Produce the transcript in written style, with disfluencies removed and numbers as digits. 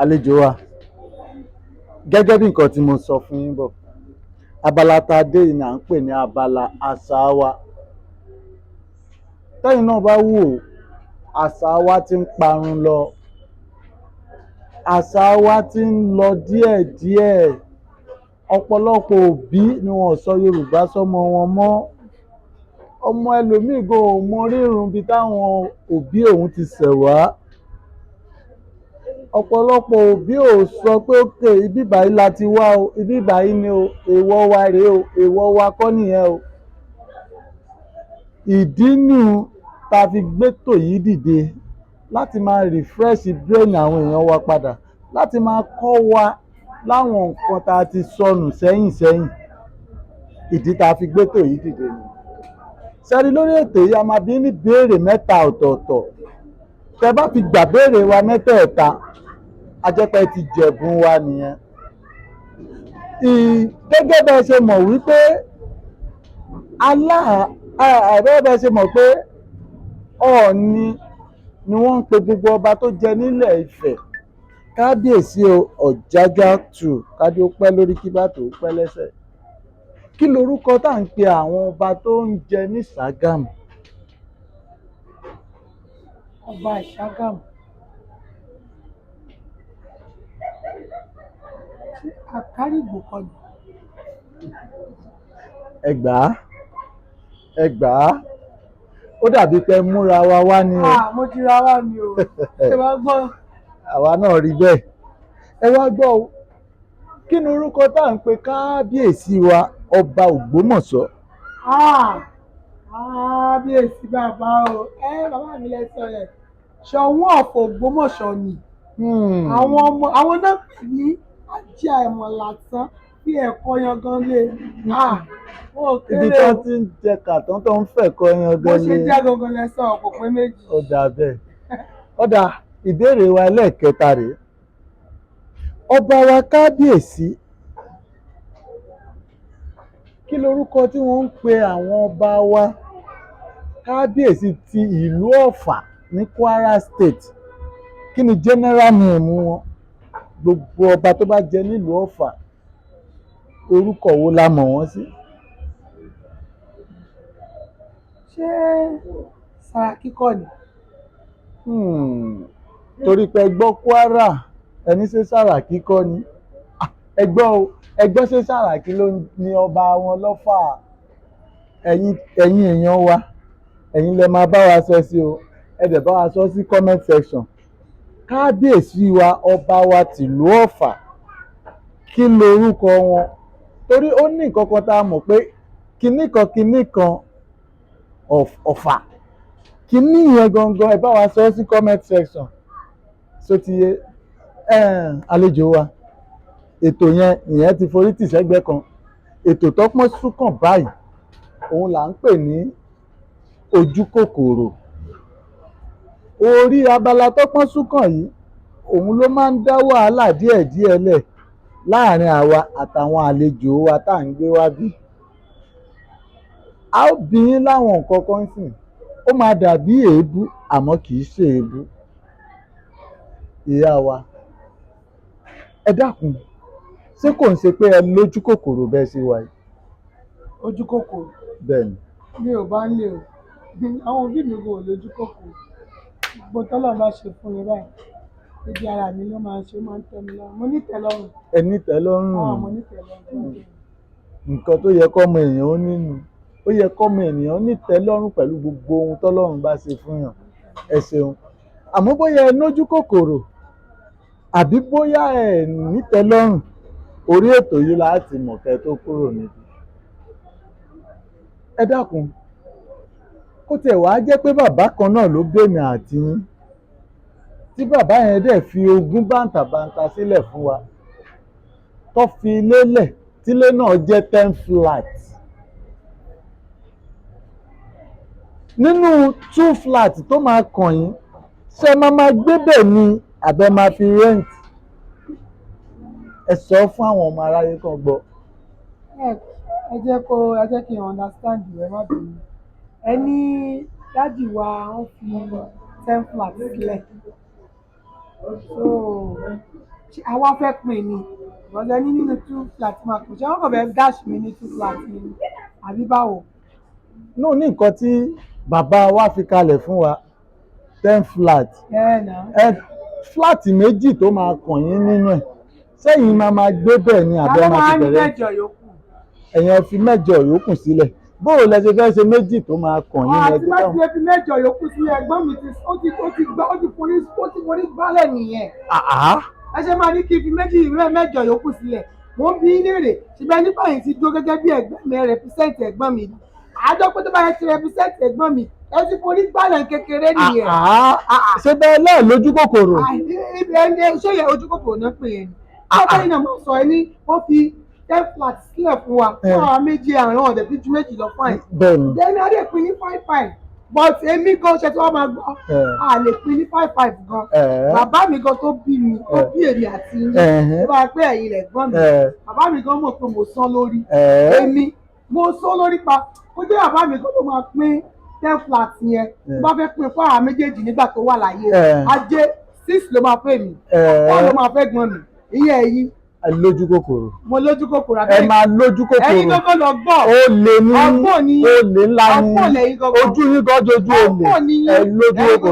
Àlejò wa, gẹ́gẹ́ bí nǹkan tí mo sọ fún yín bọ̀, abala tá a dé yìí ni à ń pè ní abala àṣà wa. Tẹ́yìn náà bá wò ó, àṣà wa ti ń parun lọ. Àṣà wa ti ń lọ díẹ̀díẹ̀. Ọ̀pọ̀lọpọ̀ òbí ni wọn ò sọ Yorùbá sọ́mọ wọn mọ́. Ọmọ ẹlòmíì gan ò mọ rírun bí táwọn òbí òun ti ṣẹ̀ wá. Ọ̀pọ̀lọpọ̀ òbí ò sọ pé òkè ibí báyìí la ti wá o, ibí báyìí ni o, èèwọ̀ wa rèé o, èèwọ̀ wa kọ́ nìyẹn o. Ìdí nù tá fi gbétò yìí dìde láti máa refresh brain àwọn èèyàn wa padà, láti máa kọ́ wa láwọn nǹkan tá a ti sọnù sẹ́yìn. Ìdí tá fi gbétò yìí dìde ni. Ṣẹ́rí lórí ètò yìí a máa bí ní ìbéèrè mẹ́ta ọ̀tọ̀ọ̀tọ̀. Tẹ́ bá fi gbà béèrè wa mẹ́tẹ̀ẹ̀ta, a jẹ́ pé ti jẹ̀bùn wa nìyẹn. Gẹ́gẹ́ bẹ́ ṣe mọ̀ wípé bẹ́ ṣe mọ̀ pé Ọọ̀ni ni wọ́n ń pe gbogbo ọba tó jẹ nílẹ̀ Ifẹ̀. Kábíyèsí Ọ̀jájá tù, kádé ó pẹ́ lórí kí bàtà ó pẹ́ lẹ́sẹ̀. Kí lorúkọ tá à ń pe àwọn ọba tó ń jẹ ní Ṣàgámù? Ọba Ṣàgámù. Àkárìgbò kọ́ ni. Ẹ gbà á. Ó dàbí pé múra wa wá ní o. Mo ti ra wá mi o. Ṣé wàá gbọ́? Àwa náà rí bẹ́ẹ̀. Ẹ wá gbọ́ o. Kí ni orúkọ tá à ń pe kábíyèsí wa ọba Ògbómọ̀ṣọ́? Kábíyèsí bàbá o. Bàbá mi lẹ sọ yẹn. Ṣọ̀ún ọ̀fọ̀ Ògbómọ̀ṣọ́ ni. Àwọn náà pè ní ajé àìmọ̀ lásán bí ẹ̀kọ́ yangan lé. Ibi tó ti ń jẹ kàtán tó ń fẹ̀kọ́ yangan lé. Bó ṣe jẹ́ gangan lẹ sọ kò pé méjì. Ó dà bẹ́ẹ̀. Ó dà, ìbéèrè wa ẹlẹ́ẹ̀kẹta rèé. Ọba wa kábíyèsí, kí lorúkọ tí wọ́n ń pe àwọn ọba wa kábíyèsí ti ìlú Ọ̀fà ní Kwara State? Kí ni general name wọn? Gbogbo ọba tó bá jẹ nílùú Ọ̀fà, orúkọ wo la mọ̀ wọ́n sí? Ṣé Sàràkí kọ́ ni? Torí pé ẹ gbọ́ Kwara, ẹni ṣe Sàràkí kọ́ ni. Ẹgbọ́ ṣe Sàràkí ló ní ọba wọn lọ́fà. Ẹ̀yin èèyàn wa, ẹ̀yin lẹ máa bá wa sọ sí o. Ẹ dẹ̀ bá wa sọ sí comment section. Kábíyèsí wa ọba wa tìlú Ọ̀fà, kí lorúkọ wọn? Torí ó ní nǹkan kan tá a mọ̀ pé kinní kan Ọ̀fà. Kinní yẹn gangan ẹ bá wa sọ sí comment section. So ti yé àlejò wa, ètò yẹn ìyẹn ti forí tì sẹ́gbẹ́ kan. Ètò tọ́pọ́n súnkàn báyìí, òun là ń pè ní ojú kòkòrò. Orí abala tọ́pọ́n súnkàn yìí, òun ló máa ń dá wàhálà díẹ̀díẹ̀ lẹ̀ láàrin àwa àtàwọn àlejò wa tá à ń gbé wá bí. A ó bi yín láwọn nǹkan kan sìn, ó máa dàbí èébú àmọ́ kì í ṣe èébú. Ìyá wa, ẹ dákun, ṣé kò ń ṣe pé ẹ lójú kòkòrò bẹ́ẹ̀ ṣe wà yìí? Ojú kòkòrò? Bẹ́ẹ̀ni. Mi ò bá ń lè o. Àwọn òbí mi kò lójú kòkòrò. Gbogbo tọ́lọ̀ bá ṣe fún mi báyìí, ibi ara mi ló máa ń ṣe, ó máa ń tẹ́ mi lọ́rùn. Mo nítẹ̀lọ́rùn. Ẹ nítẹ̀lọ́rùn? Mo nítẹ̀lọ́rùn. Nǹkan tó yẹ kọ́mọ èèyàn ó nínú. Ó yẹ kọ́mọ ènìyàn nítẹ̀lọ́rùn pẹ̀lú gbogbo ohun tọ́lọ́run bá ṣe fún yàn. Ẹ ṣeun. Àmọ́ bóyá ẹ lójú kòkòrò àbí bóyá ẹ nítẹ̀lọ́rùn, orí ètò yìí láti mọ̀ kẹ́ tó kúrò níbi. Ẹ dákun, kó tiẹ̀ wá jẹ́ pé bàbá kan náà ló bí èmi àti yín, tí bàbá yẹn dẹ̀ fi ogún bàǹtàbàǹtà sílẹ̀ fún wa, tó fi ilé lẹ̀ tílé náà jẹ́ 10 flat. Nínú 2 flat tó máa kàn yín, ṣé máa gbé bẹ̀ ni àbẹ́ máa fi rent? Ẹ sọ fún àwọn ọmọ aráyé kan gbọ́. Ẹ jẹ́ kí n understand ẹ má bínú. Ẹ ní dádì wa wọ́n fi 10 flat sílẹ̀. So àwa fẹ́ pín ni ìrọ̀lẹ́ ní nínú 2 flat máa kù ṣé wọ́n kàn fẹ́ dash mi ní 2 flat ni àbí báwo. náà ní nǹkan tí bàbá wa fi kalẹ̀ fún wa 10 flat flat méjì tó máa kàn yín nínú ẹ̀ sẹ́yìn máa gbé bẹ́ẹ̀ ni àbẹ́ máa ti bẹ̀rẹ̀ ẹ̀yàn fi mẹ́jọ yòókù sílẹ̀ bóò lẹ ṣe fẹ́ ṣe méjì tó máa kàn yín àti má ti fi mẹ́jọ yòókù sílẹ̀ ẹ̀gbọ́n mi ó ti forí gbálẹ̀ nìyẹn ẹ ṣe máa ní kí n fi mẹ́jọ yòókù sílẹ̀ mo ń bí léèrè ṣùgbọ́n nípa yìí ti dúró gẹ́gẹ́ bí ẹ̀gbọ́n mi represent ẹ̀gbọ́n mi àjọ pé tó bá yẹ ti represent ẹ̀gbọ́n mi ẹ ti forí gbálẹ̀ kékeré nìyẹn. ṣé bẹ́ẹ̀ náà lójú kòkòrò. ṣé yẹ ojú kòkòrò náà pè é ni ọjọ́ yìí náà mo sọ ẹ ní wọ́n fi 10 flat sílẹ̀ fún wa fún àwọn méjì àwọn ọ̀dẹ̀ bí ju méjì lọ fún ẹ̀. then adé pín ní 5-5 but èmi gan ṣe tí wọ́n máa gbọ́ a lè pín ní 5-5 gan bàbá mi gan tó bí mi tó bí èmi àti yín tó bá pẹ́ ẹ̀yìn rẹ̀ gbọ́n mi bàbá mi gan mọ̀ pé mo sán lórí èmi mo sán lórí pa ó jẹ́ bàbá mi gan tó máa pín 10 flat yẹn tó bá fẹ́ pín fún àwọn méjèèjì nígbà tó wà láyé ajé 6 ló máa fẹ́ mi 4 ló máa fẹ́ gbọ́n mi ìyẹn èyí lójú kòkòrò. mo lójú kòkòrò ẹ máa lójú kòkòrò. ẹ̀yin gbọ́dọ̀ lọ gbọ́. ó lè ní ọgbọ́n ni ó lè ńlá ní ọgbọ́n lẹ́yìn gbọ́dọ̀. ojú yín gan jojú ó lè ẹ lójú kòkòrò.